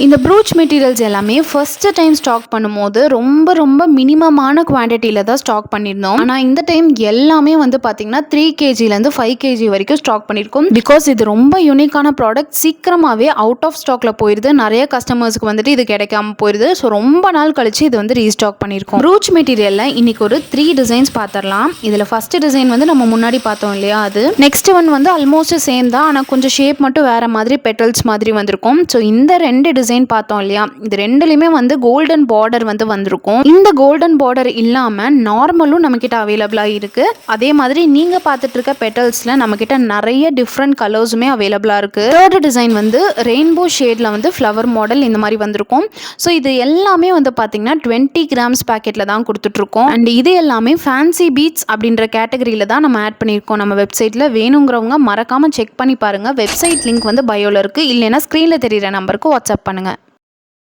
இந்த brooch materials எல்லாமே first time stock பண்ணும்போது ரொம்ப மினிமமான குவான்டிட்டியில் தான் ஸ்டாக் பண்ணியிருந்தோம். ஆனால் இந்த டைம் எல்லாமே வந்து பார்த்தீங்கன்னா 3 kgலேருந்து 5 kg வரைக்கும் ஸ்டாக் பண்ணியிருக்கோம். பிகாஸ் இது ரொம்ப யூனிக்கான ப்ராடக்ட், சீக்கிரமாகவே அவுட் ஆஃப் ஸ்டாக்ல போயிடுது. நிறைய கஸ்டமர்ஸ்க்கு வந்துட்டு இது கிடைக்காம போயிடுது. ஸோ ரொம்ப நாள் கழிச்சு இது வந்து ரீஸ்டாக் பண்ணியிருக்கோம். ப்ரூச் மெட்டீரியலில் இன்னைக்கு ஒரு 3 டிசைன்ஸ் பார்த்துடலாம். இதில் ஃபர்ஸ்ட் டிசைன் வந்து நம்ம முன்னாடி பார்த்தோம் இல்லையா, அது நெக்ஸ்ட் ஒன் வந்து ஆல்மோஸ்ட் சேம் தான், ஆனால் கொஞ்சம் ஷேப் மட்டும் வேற மாதிரி பெட்டல்ஸ் மாதிரி வந்திருக்கும். ஸோ இந்த 2 டிசைன் பார்த்தோம் இல்லையா, இது ரெண்டுலையுமே வந்து கோல்டன் பார்டர் வந்து வந்திருக்கும். இந்த கோல்டன் பார்டர் இல்லாமல் நார்மலும் நம்மக்கிட்ட அவைலபிளாக இருக்கு. அதே மாதிரி நீங்கள் பார்த்துட்டு இருக்க பெட்டல்ஸில் நம்மக்கிட்ட நிறைய டிஃப்ரெண்ட் கலர்ஸுமே அவைலபிளாக இருக்கு. தேர்ட் டிசைன் வந்து ரெயின்போ ஷேடில் வந்து ஃப்ளவர் மாடல் இந்த மாதிரி வந்திருக்கும். ஸோ இது எல்லாமே வந்து பார்த்தீங்கன்னா 20 grams பேக்கெட்டில் தான் கொடுத்துட்ருக்கோம். அண்ட் இது எல்லாமே ஃபேன்சி பீட்ஸ் அப்படின்ற கேட்டகரியில் தான் நம்ம ஆட் பண்ணியிருக்கோம். நம்ம வெப்சைட்டில் வேணுங்கிறவங்க மறக்காமல் செக் பண்ணி பாருங்கள். வெப்சைட் லிங்க் வந்து பயோவில் இருக்குது, இல்லைன்னா ஸ்க்ரீனில் தெரியிற நம்பருக்கு வாட்ஸ்அப் பண்ணுங்கள்.